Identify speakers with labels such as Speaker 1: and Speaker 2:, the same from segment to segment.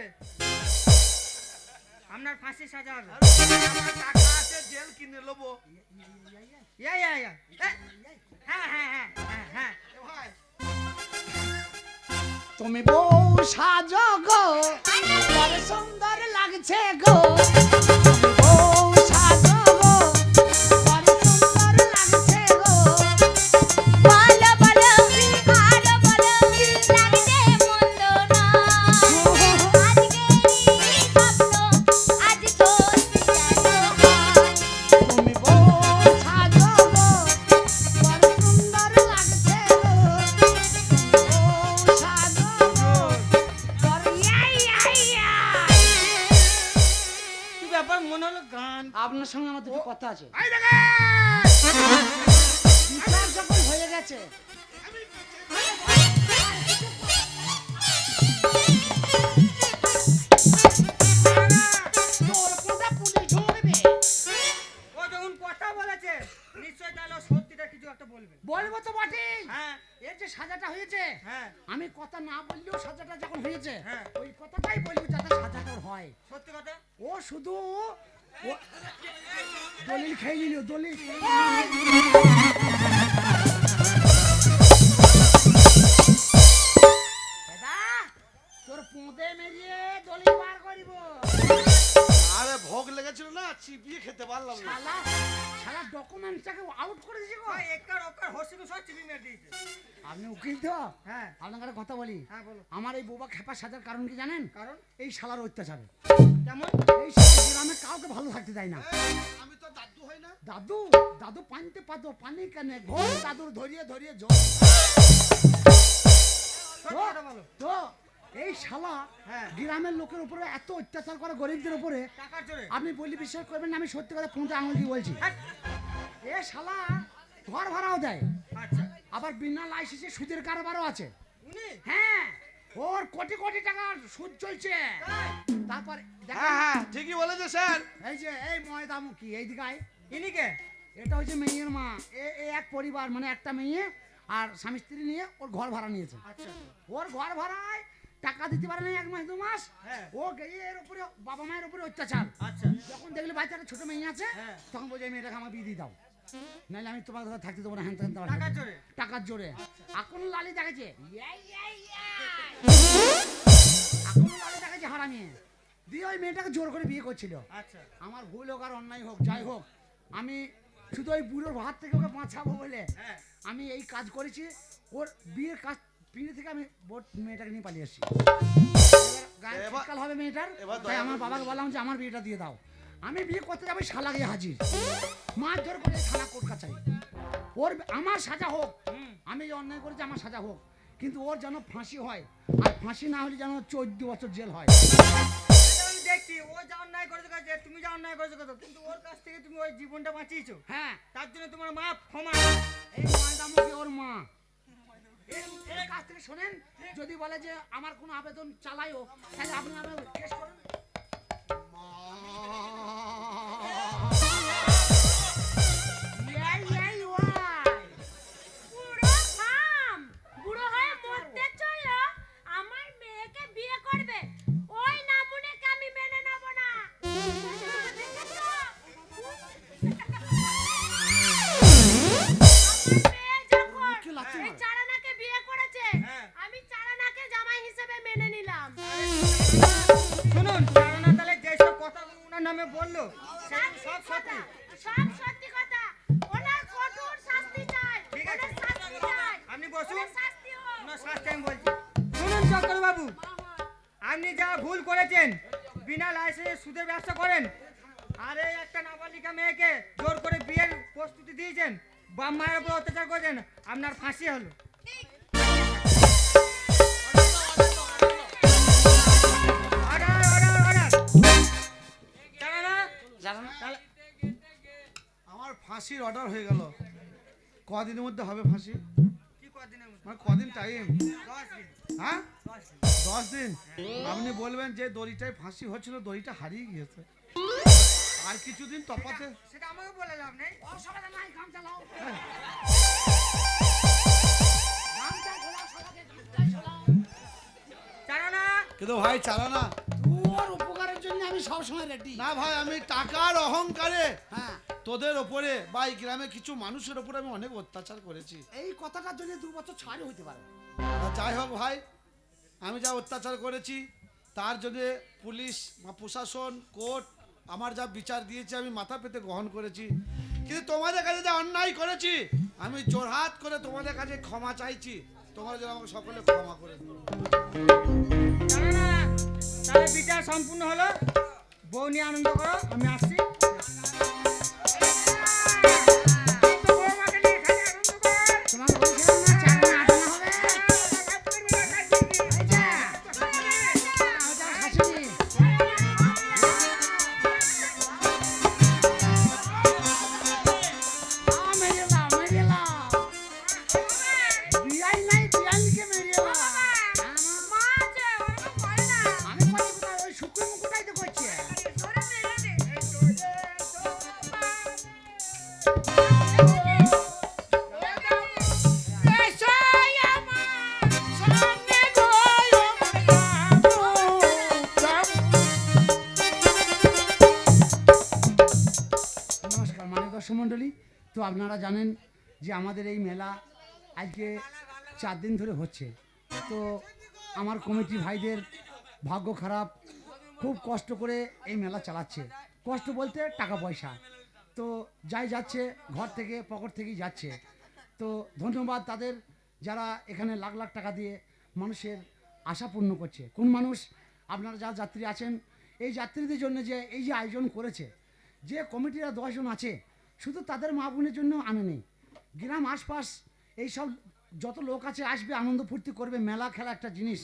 Speaker 1: হবে, আপনার ফাঁসি সাজা হবে।
Speaker 2: আমার টাকা আছে, জেল কিনে নেবো।
Speaker 1: হ্যাঁ হ্যাঁ হ্যাঁ হ্যাঁ হ্যাঁ।
Speaker 2: ভাই
Speaker 3: তুমি বউ সাজো গো, বড় সুন্দর লাগছে গো। তুমি বউ সাজো গো, বড় সুন্দর লাগছে গো।
Speaker 4: বলো বলো আরো বলো লাগছে মন্দ না। আজকেরই স্বপ্ন আজ সত্যি যেন হয়।
Speaker 3: তুমি বউ সাজো গো, বড় সুন্দর লাগছে গো। বউ সাজো গো, বড়
Speaker 1: কি ব্যাপার, মনে হলো গান।
Speaker 3: আপনার সঙ্গে আমার দুটো কথা আছে।
Speaker 2: এই দেখে
Speaker 3: বিচার যখন হয়ে গেছে, তোর কোনটা পুলিশ ঢুকবে?
Speaker 1: ও যখন কথা বলেছে নিশ্চয়ই তাহলে ও সত্যিটা কিছু একটা বলবে।
Speaker 3: বলবো তো বটেই।
Speaker 1: হ্যাঁ
Speaker 3: এর যে সাজাটা হয়েছে,
Speaker 1: হ্যাঁ
Speaker 3: আমি কথা না বললেও সাজাটা যখন হয়েছে,
Speaker 1: হ্যাঁ।
Speaker 3: ওই কথাটাই বলবো যাতে সাজাটা হয়।
Speaker 1: সত্যি কথা।
Speaker 3: ও শুধু ও দলিল খেয়ে নিল, দলিল। দাদা, তোর পোঁদে মেরিয়ে দলিল বার করিব।
Speaker 2: আরে ভোগ লেগেছিল না, চিবিয়ে খেতে পারলাম না।
Speaker 3: শালা শালা ডকুমেন্টটাকে আউট করে দিয়েছে গো।
Speaker 1: ওই একার ওকার হোসিনু সব চিবি মেরে দিয়েছে।
Speaker 3: আপনি উকিল তো?
Speaker 1: হ্যাঁ
Speaker 3: আপনার কাছে কথা বলি।
Speaker 1: হ্যাঁ বলো।
Speaker 3: আমার এই বোবা খেপা সাজার কারণ কি জানেন?
Speaker 1: কারণ
Speaker 3: এই শালার অত্যাচারে।
Speaker 1: কেমন?
Speaker 3: এই শালা গ্রামে কাউকে ভালো থাকতে দেয় না।
Speaker 2: আমি তো দাদু হই না।
Speaker 3: দাদু দাদু পানিতে পাতো, পানি কেনে ঘোর দাদুর ধরিয়ে ধরিয়ে জল।
Speaker 1: সত্যি কথা বলো।
Speaker 3: তো এই শালা
Speaker 1: হ্যাঁ।
Speaker 3: গ্রামের লোকের উপরে এত অত্যাচার করে, গরিবদের উপরে।
Speaker 1: টাকার জোরে।
Speaker 3: আপনি বললে বিশ্বাস করবেন না, আমি সত্যি কথা ফোনটা আঙুল দিয়ে বলছি।
Speaker 1: হ্যাঁ।
Speaker 3: এ শালা ঘর ভাড়াও দেয়,
Speaker 1: আচ্ছা
Speaker 3: আবার বিনা লাইসেন্সে সুদের কারবারও আছে।
Speaker 1: উনি
Speaker 3: হ্যাঁ, ওর কোটি কোটি টাকার সুদ চলছে।
Speaker 1: তাই?
Speaker 3: তারপর
Speaker 2: হ্যাঁ
Speaker 3: দেখেন,
Speaker 2: হ্যাঁ ঠিকই বলেছে স্যার।
Speaker 3: এই যে এই ময়দামুখী এই দিকায়,
Speaker 1: ইনি কে?
Speaker 3: এটা হচ্ছে মেয়ের মা। এ এক পরিবার, মানে একটা মেয়ে আর স্বামী স্ত্রী নিয়ে ওর ঘর ভাড়া নিয়েছে।
Speaker 1: আচ্ছা
Speaker 3: ওর ঘর ভাড়ায় টাকা দিতে পারে না 1 মাস 2 মাস।
Speaker 1: হ্যাঁ।
Speaker 3: ও গিয়ে এর উপরে বাবা মায়ের উপরে অত্যাচার।
Speaker 1: আচ্ছা
Speaker 3: যখন দেখলে বাচ্চাটা ছোট মেয়ে আছে,
Speaker 1: হ্যাঁ।
Speaker 3: তখন বলছে এই মেয়েটাকে আমার বিয়ে দিয়ে দাও, নাহলে আমি তোমার কথা থাকতে দেবো না। হ্যান ত্যান
Speaker 1: টাকার জোরে।
Speaker 3: টাকার জোরে। এখন লালি দেখেছে, এখন লালি দেখেছে হারামি দিয়ে ওই মেয়েটাকে জোর করে বিয়ে করছিল।
Speaker 1: আচ্ছা
Speaker 3: আমার ভুল হোক আর অন্যায় হোক, যাই হোক, আমি শুধু ওই বুড়োর ভাত থেকে ওকে বাঁচাবো বলে
Speaker 1: হ্যাঁ
Speaker 3: আমি এই কাজ করেছি। ওর বিয়ের কাজ পিড়ে থেকে আমি মেয়েটাকে নিয়ে পালিয়ে এসেছি। গায়ে
Speaker 2: এবার-
Speaker 3: শীতকাল হবে মেয়েটার,
Speaker 2: এবার
Speaker 3: তাই
Speaker 2: দয়া
Speaker 3: আমার
Speaker 2: করে
Speaker 3: বাবাকে বললাম যে আমার বিয়েটা দিয়ে দাও। আমি বিয়ে করতে যাবো, শালা গিয়ে হাজির, মাছ ধর করে থানা কোর্ট কাছারি। ওর আমার সাজা হোক, আমি যে অন্যায় করেছি আমার সাজা হোক, কিন্তু ওর যেন ফাঁসি হয়, আর ফাঁসি না হলে যেন 14 বছর জেল হয়।
Speaker 1: এটা আমি দেখছি, ও যা অন্যায় করেছে কাজে, তুমি যা অন্যায় করেছো কত, কিন্তু ওর কাছ থেকে তুমি ওই জীবনটা বাঁচিয়েছো।
Speaker 3: হ্যাঁ,
Speaker 1: তার জন্য তোমার মা ক্ষমা।
Speaker 3: এই ময়দামুখী ওর মা। এর কাছ থেকে শোনেন, যদি বলে যে আমার কোনো আবেদন চালাইও, তাহলে আপনি আমার কেস করুন।
Speaker 4: বুড়ো থাম, বুড়ো হয়ে মরতে চলো, আমার মেয়েকে বিয়ে করবে, ওই নামুনেকে আমি মেনে নেব না। দেখেছো? আমার মেয়ে যখন
Speaker 3: কি লাগছে
Speaker 4: এই
Speaker 3: আমার?
Speaker 4: চারানাকে বিয়ে করেছে,
Speaker 1: হ্যাঁ।
Speaker 4: আমি চারানাকে জামাই হিসেবে মেনে নিলাম।
Speaker 1: শুনুন, কারণ তাহলে যেসব কথাগুলো ওনার নামে বললো সেগুলো সব সত্যি।
Speaker 4: সব সত্যি কথা। ওনার কঠোর শাস্তি চাই।
Speaker 1: ঠিক আছে।
Speaker 4: ওনার শাস্তি চাই।
Speaker 1: আপনি বসুন,
Speaker 4: ওনার শাস্তি হোক।
Speaker 1: ওনার শাস্তি আমি বলছি। শুনুন চক্র বাবু, আপনি যা ভুল করেছেন, বিনা লাইসেন্সে সুদের ব্যবসা করেন, আর এই একটা নাবালিকা মেয়েকে জোর করে বিয়ের প্রস্তুতি দিয়েছেন, বাপ মায়ের উপর অত্যাচার করেছেন, আপনার ফাঁসি হলো। Order order order. জানা না?
Speaker 3: জানো না?
Speaker 1: তাহলে
Speaker 2: আমার ফাঁসির অর্ডার হয়ে গেল। কদিনের মধ্যে হবে ফাঁসি?
Speaker 1: কি কদিনের মধ্যে?
Speaker 2: মানে কদিন টাইম?
Speaker 1: 10 দিন।
Speaker 2: হ্যাঁ
Speaker 1: 10 দিন।
Speaker 2: 10 দিন। আপনি বলবেন যে দড়িটায় ফাঁসি হচ্ছিল, দড়িটা হারিয়ে গিয়েছে, আর কিছুদিন তফাতে।
Speaker 1: সেটা আমাকে বলে লাভ নেই।
Speaker 3: অসুবিধা নাই, গান চালাও।
Speaker 2: হ্যাঁ।
Speaker 3: গানটা চালাও, সবাইকে গানটা চালাও।
Speaker 1: জানো না
Speaker 2: কিন্তু ভাই চালা না।
Speaker 3: তোর উপকারের জন্য আমি সবসময় রেডি।
Speaker 2: না ভাই, আমি টাকার অহংকারে
Speaker 3: হ্যাঁ,
Speaker 2: তোদের ওপরে বা এই গ্রামে কিছু মানুষের ওপরে আমি অনেক অত্যাচার করেছি।
Speaker 3: এই কথাটার জন্য 2 বছর ছাড় হইতে পারে।
Speaker 2: আর যাই হোক ভাই, আমি যা অত্যাচার করেছি তার জন্য পুলিশ বা প্রশাসন কোর্ট আমার যা বিচার দিয়েছে আমি মাথা পেতে গ্রহণ করেছি। কিন্তু তোমাদের কাছে যা অন্যায় করেছি আমি জোরহাত করে তোমাদের কাছে ক্ষমা চাইছি। তোমরা যেন আমাকে সকলে ক্ষমা করে দিও।
Speaker 1: জানো না, তাহলে বিচার সম্পূর্ণ হলো। বউ নিয়ে আনন্দ করো, আমি আসছি।
Speaker 3: তোমাকে বলছিলাম না চাকরি আটানো হবে। এই যা, ওটা শাশুড়ি। মেরিয়ে লাও, মেরিয়ে লাও। বিয়াই নাই, বিয়াইকে মেরিয়ে লাও।
Speaker 4: মা আছে, ওরকম করে না।
Speaker 3: আমি বলি কোথায়, ওই শুক্র মুখটাই তো করছে।
Speaker 4: ধরে মেরে দে।
Speaker 3: নমস্কার মাননীয় দর্শক মণ্ডলী। তো আপনারা জানেন যে আমাদের এই মেলা আজকে 4 দিন ধরে হচ্ছে। তো আমার কমিটি ভাইদের ভাগ্য খারাপ, খুব কষ্ট করে এই মেলা চালাচ্ছে। কষ্ট বলতে টাকা পয়সা তো যাই যাচ্ছে, ঘর থেকে পকেট থেকেই যাচ্ছে। তো ধন্যবাদ তাদের, যারা এখানে লাখ লাখ টাকা দিয়ে মানুষের আশা পূর্ণ করছে। কোন মানুষ, আপনারা যা যাত্রী আছেন, এই যাত্রীদের জন্য যে এই যে আয়োজন করেছে, যে কমিটিরা 10 জন আছে, শুধু তাদের মা বোনের জন্য আনে নেই, গ্রাম আশপাশ এইসব যত লোক আছে আসবে, আনন্দ ফুর্তি করবে, মেলা খেলা একটা জিনিস।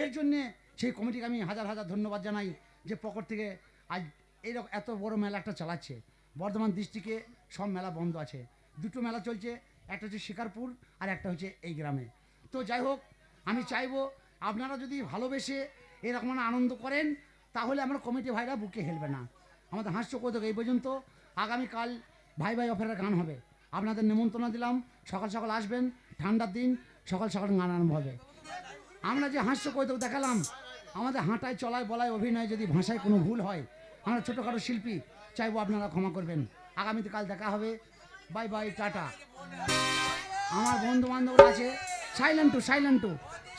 Speaker 3: এর জন্যে সেই কমিটিকে আমি হাজার হাজার ধন্যবাদ জানাই যে পকেট থেকে আজ এইরকম এত বড় মেলা একটা চালাচ্ছে। বর্ধমান ডিস্ট্রিক্টে সব মেলা বন্ধ আছে, 2টো মেলা চলছে, একটা হচ্ছে শিকারপুর আর একটা হচ্ছে এই গ্রামে। তো যাই হোক, আমি চাইবো আপনারা যদি ভালোবেসে এরকম আনন্দ করেন, তাহলে আমার কমিটি ভাইরা বুকে হেলবে না। আমাদের হাস্যকৌতুক এই পর্যন্ত। আগামীকাল ভাই ভাই অফেরার গান হবে, আপনাদের নিমন্ত্রণ দিলাম। সকাল সকাল আসবেন, ঠান্ডার দিন, সকাল সকাল গান আরম্ভ হবে। আমরা যে হাস্যকৌতুক দেখালাম, আমাদের হাঁটায় চলায় বলায় অভিনয় যদি ভাষায় কোনো ভুল হয়, আমরা ছোটোখাটো শিল্পী, চাইবো আপনারা ক্ষমা করবেন। আগামীতে কাল দেখা হবে। Bye bye, tata. আমার বন্ধু বান্ধবরা আছে, সাইলেন্টু সাইলেন্টু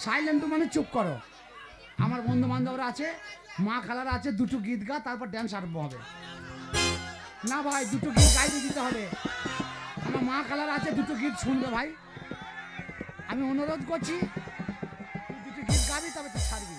Speaker 3: সাইলেন্টু মানে চুপ করো। আমার বন্ধু বান্ধবরা আছে, মা খালারা আছে, 2টো গীত গা, তারপর ড্যান্স আরম্ভ হবে। না ভাই, 2টো গীত গাইতে দিতে হবে। আমার মা খালারা আছে, 2টো গীত শুনবে ভাই। আমি অনুরোধ করছি, তুই 2টো গীত গাবি, তবে তুই ছাড়বি।